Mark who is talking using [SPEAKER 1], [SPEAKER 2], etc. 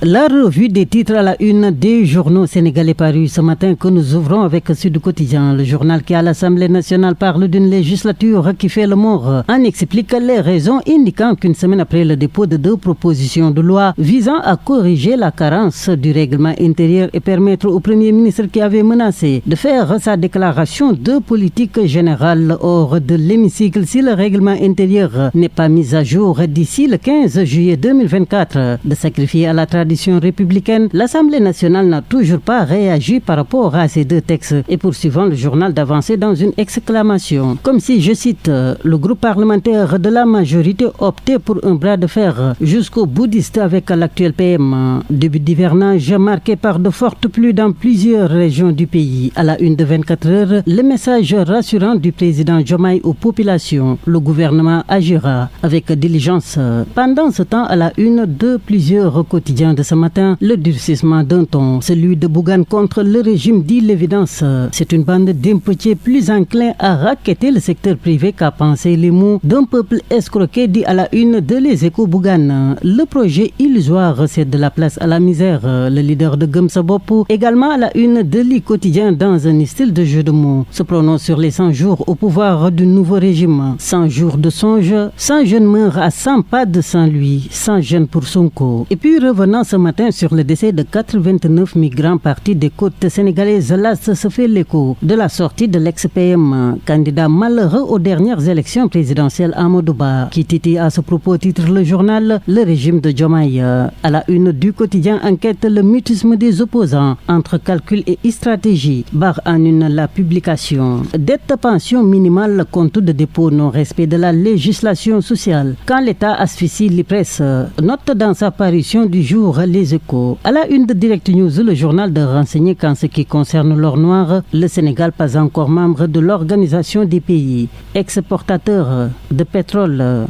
[SPEAKER 1] La revue des titres à la une des journaux sénégalais parus ce matin que nous ouvrons avec Sud Quotidien. Le journal qui à l'Assemblée nationale parle d'une législature qui fait le mort en explique les raisons, indiquant qu'une semaine après le dépôt de 2 propositions de loi visant à corriger la carence du règlement intérieur et permettre au Premier ministre qui avait menacé de faire sa déclaration de politique générale hors de l'hémicycle si le règlement intérieur n'est pas mis à jour d'ici le 15 juillet 2024, de sacrifier à la tradition républicaine, l'Assemblée nationale n'a toujours pas réagi par rapport à ces 2 textes et poursuivant le journal d'avancer dans une exclamation. Comme si, je cite, le groupe parlementaire de la majorité optait pour un bras de fer jusqu'au boutiste avec l'actuel PM. Début d'hivernage marqué par de fortes pluies dans plusieurs régions du pays. À la une de 24 heures, le message rassurant du président Diomaye aux populations. Le gouvernement agira avec diligence. Pendant ce temps, à la une de plusieurs quotidiens de ce matin, le durcissement d'un ton, celui de Bougane contre le régime dit l'évidence. C'est une bande d'impôtiers plus enclins à racketter le secteur privé qu'à penser les mots d'un peuple escroqué, dit à la une de Les Échos Bougane. Le projet illusoire cède de la place à la misère. Le leader de Gëm Sa Bopp, également à la une de l'I Quotidien dans un style de jeu de mots, se prononce sur les 100 jours au pouvoir du nouveau régime. 100 jours de songe, 100 jeunes meurent à 100 pas de sans lui, 100 jeunes pour Sonko. Et puis revenant ce matin sur le décès de 89 migrants partis des côtes sénégalaises, l'As se fait l'écho de la sortie de l'ex-PM, candidat malheureux aux dernières élections présidentielles Amadou Ba, qui titille à ce propos, titre le journal, le régime de Diomaye. À la une du quotidien enquête le mutisme des opposants entre calcul et stratégie, barre en une la publication. Dette pension minimale, compte de dépôt, non-respect de la législation sociale. Quand l'État asphyxie l'IPRES, note dans sa parution du jour Les Échos. À la une de Direct News, le journal de renseigner qu'en ce qui concerne l'or noir, le Sénégal pas encore membre de l'Organisation des pays exportateurs de pétrole.